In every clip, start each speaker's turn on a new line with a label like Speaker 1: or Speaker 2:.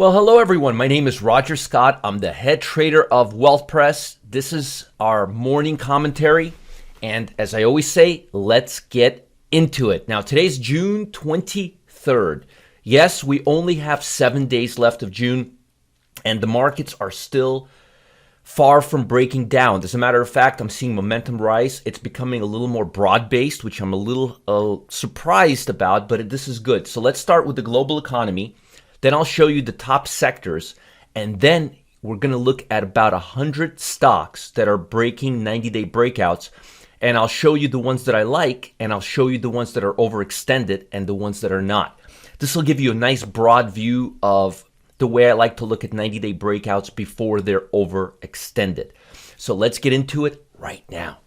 Speaker 1: Well, hello everyone. My name is Roger Scott. I'm the head trader of Wealth Press. This is our morning commentary. And as I always say, let's get into it. Now, today's June 23rd. Yes, we only have 7 days left of June, and the markets are still far from breaking down. As a matter of fact, I'm seeing momentum rise. It's becoming a little more broad-based, which I'm a little surprised about, but this is good. So let's start with the global economy. Then I'll show you the top sectors, and then we're going to look at about 100 stocks that are breaking 90-day breakouts, and I'll show you the ones that I like, and I'll show you the ones that are overextended and the ones that are not. This will give you a nice broad view of the way I like to look at 90-day breakouts before they're overextended. So let's get into it right now.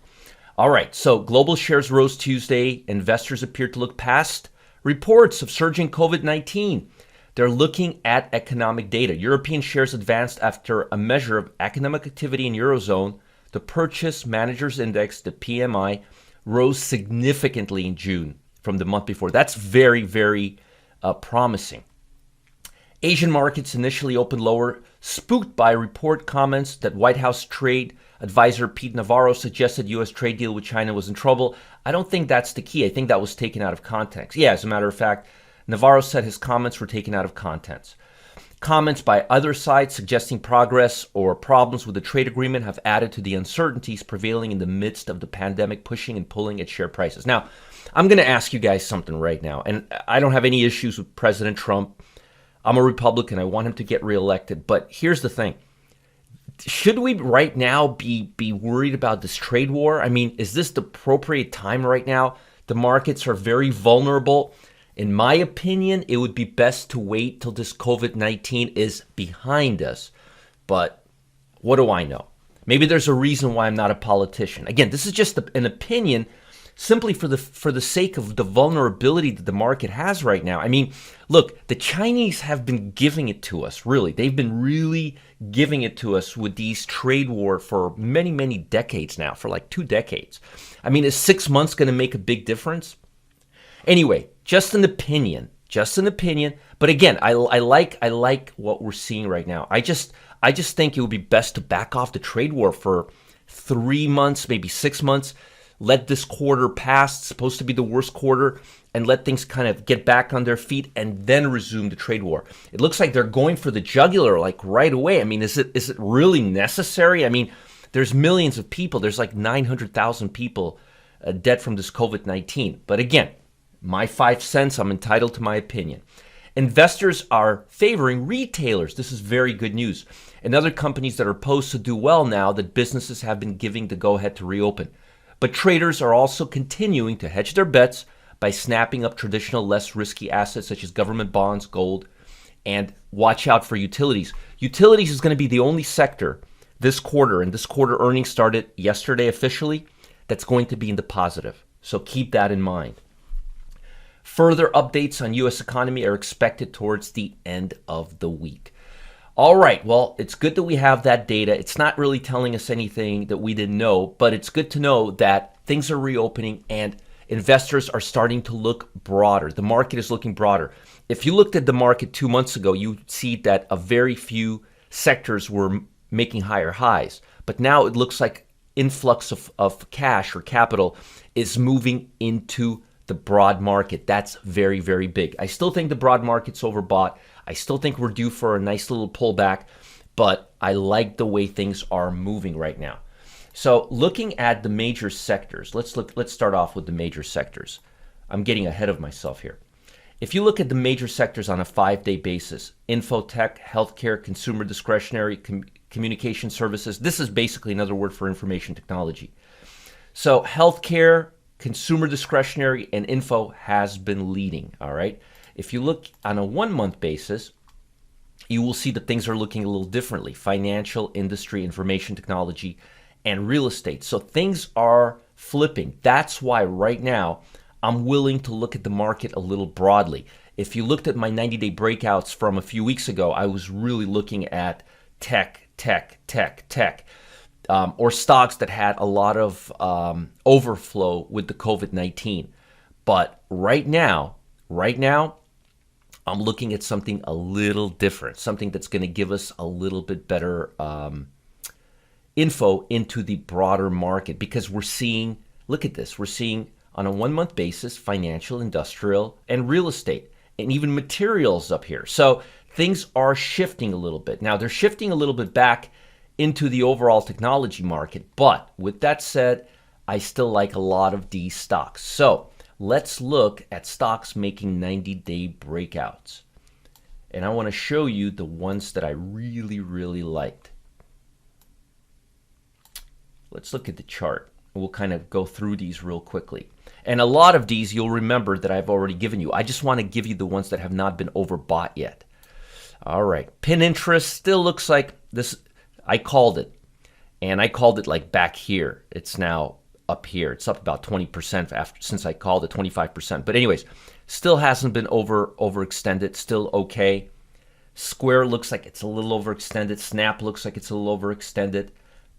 Speaker 1: All right, so global shares rose Tuesday. Investors appear to look past reports of surging COVID-19. They're looking at economic data. European shares advanced after a measure of economic activity in Eurozone. The Purchase Managers Index, the PMI, rose significantly in June from the month before. That's very, very promising. Asian markets initially opened lower, spooked by report comments that White House trade advisor Pete Navarro suggested U.S. trade deal with China was in trouble. I don't think that's the key. I think that was taken out of context. Yeah, as a matter of fact, Navarro said his comments were taken out of context. Comments by other sides suggesting progress or problems with the trade agreement have added to the uncertainties prevailing in the midst of the pandemic, pushing and pulling at share prices. Now, I'm going to ask you guys something right now, and I don't have any issues with President Trump. I'm a Republican. I want him to get reelected. But here's the thing. Should we right now be worried about this trade war? I mean, is this the appropriate time right now? The markets are very vulnerable. In my opinion, it would be best to wait till this COVID-19 is behind us. But what do I know? Maybe there's a reason why I'm not a politician. Again, this is just an opinion simply for the sake of the vulnerability that the market has right now. I mean, look, the Chinese have been giving it to us, really. They've been really giving it to us with these trade war for many, many decades now, for like 2 decades. I mean, is 6 months going to make a big difference? Anyway, just an opinion. But again, I like what we're seeing right now. I just think it would be best to back off the trade war for 3 months, maybe 6 months. Let this quarter pass. It's supposed to be the worst quarter, and let things kind of get back on their feet and then resume the trade war. It looks like they're going for the jugular like right away. I mean, is it really necessary? I mean, there's millions of people. There's like 900,000 people dead from this COVID-19. But again, my 5 cents, I'm entitled to my opinion. Investors are favoring retailers. This is very good news. And other companies that are poised to do well now that businesses have been giving the go-ahead to reopen. But traders are also continuing to hedge their bets by snapping up traditional, less risky assets such as government bonds, gold, and watch out for utilities. Utilities is going to be the only sector this quarter, and this quarter earnings started yesterday officially, that's going to be in the positive. So keep that in mind. Further updates on U.S. economy are expected towards the end of the week. All right, well, it's good that we have that data. It's not really telling us anything that we didn't know, but it's good to know that things are reopening and investors are starting to look broader. The market is looking broader. If you looked at the market 2 months ago, you'd see that a very few sectors were making higher highs. But now it looks like influx of cash or capital is moving into the broad market. That's very, very big. I still think the broad market's overbought. I still think we're due for a nice little pullback, but I like the way things are moving right now. So looking at the major sectors, let's start off with the major sectors. I'm getting ahead of myself here. If you look at the major sectors on a 5-day basis, infotech, healthcare, consumer discretionary, communication services, this is basically another word for information technology. So healthcare, consumer discretionary, and info has been leading, all right? If you look on a 1-month basis, you will see that things are looking a little differently. Financial, industry, information technology, and real estate. So things are flipping. That's why right now I'm willing to look at the market a little broadly. If you looked at my 90-day breakouts from a few weeks ago, I was really looking at tech, or stocks that had a lot of overflow with the COVID-19. But right now, I'm looking at something a little different, something that's going to give us a little bit better info into the broader market, because we're seeing, look at this, we're seeing on a 1 month basis, financial, industrial, and real estate, and even materials up here. So things are shifting a little bit. Now they're shifting a little bit back into the overall technology market. But with that said, I still like a lot of these stocks. So let's look at stocks making 90-day breakouts. And I want to show you the ones that I really, really liked. Let's look at the chart. We'll kind of go through these real quickly. And a lot of these you'll remember that I've already given you. I just want to give you the ones that have not been overbought yet. All right. Pin interest still looks like this. I called it. And I called it like back here. It's now up here. It's up about 20% after, since I called it 25%. But anyways, still hasn't been overextended. Still okay. Square looks like it's a little overextended. Snap looks like it's a little overextended.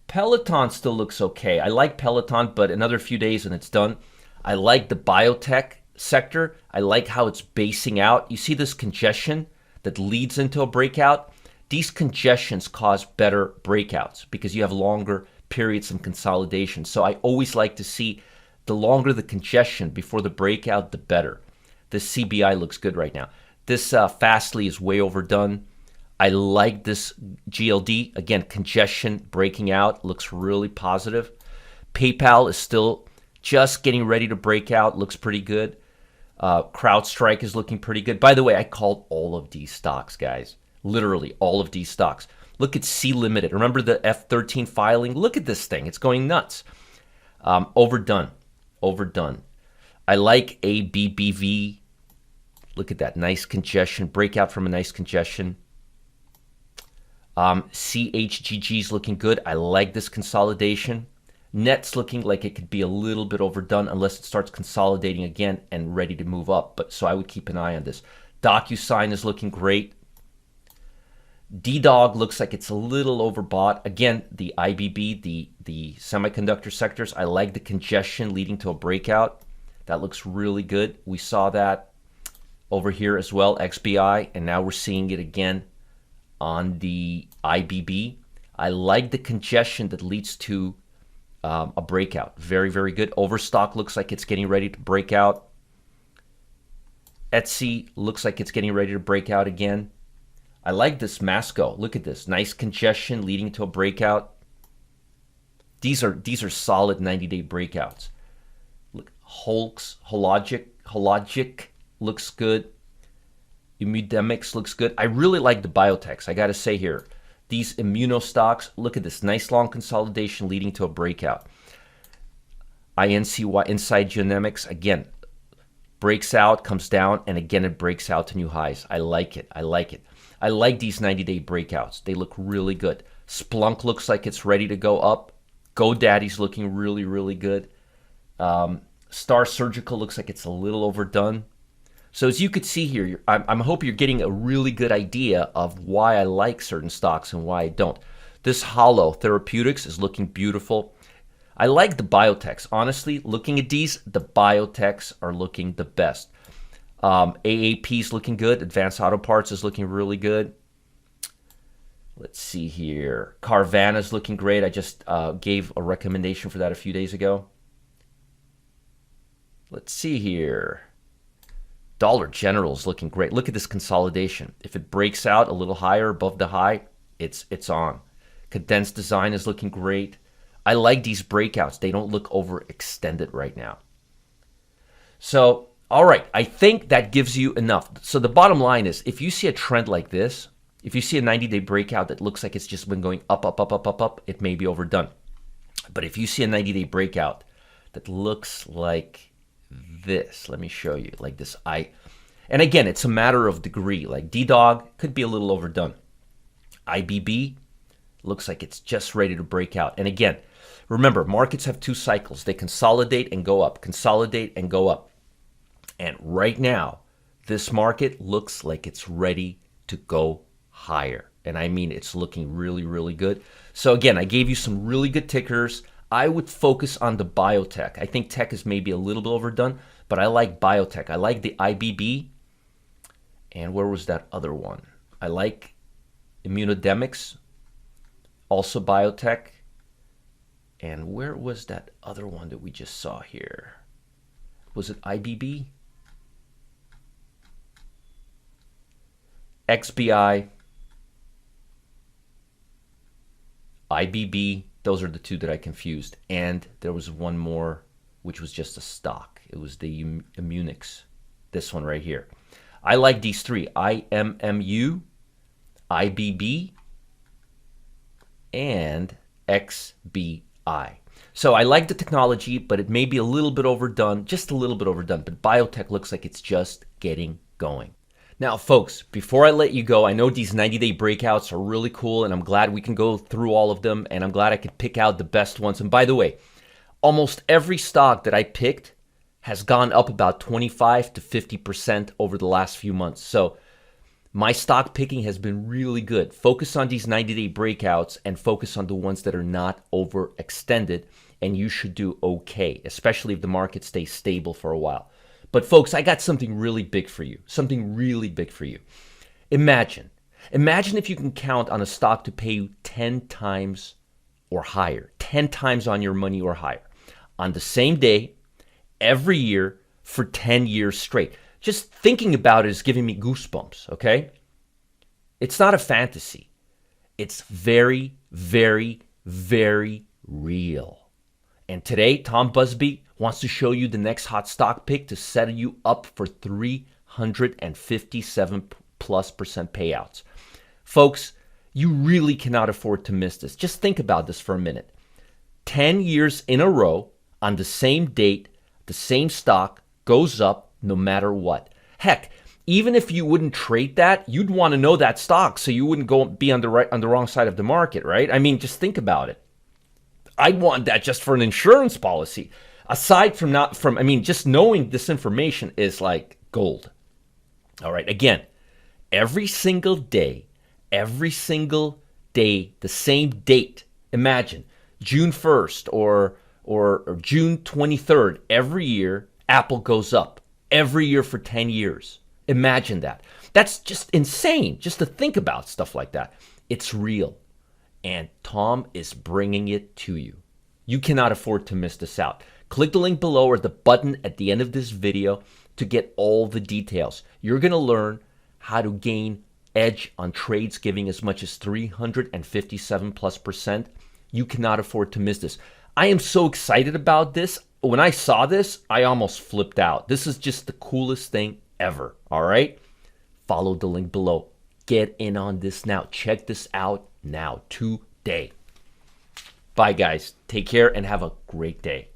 Speaker 1: Peloton still looks okay. I like Peloton, but another few days and it's done. I like the biotech sector. I like how it's basing out. You see this congestion that leads into a breakout? These congestions cause better breakouts because you have longer periods of consolidation. So I always like to see the longer the congestion before the breakout, the better. This CBI looks good right now. This Fastly is way overdone. I like this GLD. Again, congestion breaking out looks really positive. PayPal is still just getting ready to break out. Looks pretty good. CrowdStrike is looking pretty good. By the way, I called all of these stocks, guys. Literally all of these stocks. Look at C Limited. Remember the F13 filing? Look at this thing. It's going nuts. Overdone. Overdone. I like ABBV. Look at that. Nice congestion. Breakout from a nice congestion. CHGG is looking good. I like this consolidation. Net's looking like it could be a little bit overdone unless it starts consolidating again and ready to move up. But so I would keep an eye on this. DocuSign is looking great. DDOG looks like it's a little overbought. Again, the IBB, the semiconductor sectors, I like the congestion leading to a breakout. That looks really good. We saw that over here as well, XBI, and now we're seeing it again on the IBB. I like the congestion that leads to a breakout. Very, very good. Overstock looks like it's getting ready to break out. Etsy looks like it's getting ready to break out again. I like this Masco. Look at this. Nice congestion leading to a breakout. These are solid 90-day breakouts. Look, Hologic looks good. Immunodemics looks good. I really like the biotechs. I got to say here, these immuno stocks, look at this. Nice long consolidation leading to a breakout. INCY, Inside Genomics, again, breaks out, comes down, and again it breaks out to new highs. I like it. I like it. I like these 90-day breakouts. They look really good. Splunk looks like it's ready to go up. GoDaddy's looking really, really good. Star Surgical looks like it's a little overdone. So as you could see here, I hope you're getting a really good idea of why I like certain stocks and why I don't. This Hollow Therapeutics is looking beautiful. I like the biotechs. Honestly, looking at these, the biotechs are looking the best. AAP is looking good. Advanced Auto Parts is looking really good. Let's see here. Carvana is looking great. I just gave a recommendation for that a few days ago. Let's see here. Dollar General is looking great. Look at this consolidation. If it breaks out a little higher above the high, it's on. Condensed Design is looking great. I like these breakouts. They don't look overextended right now. So, all right, I think that gives you enough. So the bottom line is, if you see a trend like this, if you see a 90-day breakout that looks like it's just been going up, up, up, up, up, up, it may be overdone. But if you see a 90-day breakout that looks like this, let me show you, like this. And again, it's a matter of degree. Like DDOG could be a little overdone. IBB looks like it's just ready to break out. And again, remember, markets have two cycles. They consolidate and go up, consolidate and go up. And right now, this market looks like it's ready to go higher. And I mean, it's looking really, really good. So again, I gave you some really good tickers. I would focus on the biotech. I think tech is maybe a little bit overdone, but I like biotech. I like the IBB. And where was that other one? I like immunodemics, also biotech. And where was that other one that we just saw here? Was it IBB? XBI, IBB, those are the two that I confused. And there was one more, which was just a stock. It was the Immunix, this one right here. I like these three, IMMU, IBB, and XBI. So I like the technology, but it may be a little bit overdone, just a little bit overdone. But biotech looks like it's just getting going. Now, folks, before I let you go, I know these 90-day breakouts are really cool, and I'm glad we can go through all of them, and I'm glad I could pick out the best ones. And by the way, almost every stock that I picked has gone up about 25 to 50% over the last few months. So my stock picking has been really good. Focus on these 90-day breakouts and focus on the ones that are not overextended, and you should do okay, especially if the market stays stable for a while. But folks, I got something really big for you, something really big for you. Imagine if you can count on a stock to pay you 10 times or higher, 10 times on your money or higher, on the same day, every year for 10 years straight. Just thinking about it is giving me goosebumps, okay? It's not a fantasy. It's very, very, very real. And today, Tom Busby wants to show you the next hot stock pick to set you up for 357 plus % payouts. Folks, you really cannot afford to miss this. Just think about this for a minute. 10 years in a row on the same date, the same stock goes up no matter what. Heck, even if you wouldn't trade that, you'd want to know that stock so you wouldn't go be on the wrong side of the market, right? I mean, just think about it. I'd want that just for an insurance policy. Aside from just knowing this information is like gold. All right, again, every single day, the same date. Imagine June 1st or June 23rd, every year, Apple goes up. Every year for 10 years. Imagine that. That's just insane, just to think about stuff like that. It's real. And Tom is bringing it to you. You cannot afford to miss this out. Click the link below or the button at the end of this video to get all the details. You're going to learn how to gain edge on trades giving as much as 357 plus %. You cannot afford to miss this. I am so excited about this. When I saw this, I almost flipped out. This is just the coolest thing ever, all right? Follow the link below. Get in on this now. Check this out now, today. Bye, guys. Take care and have a great day.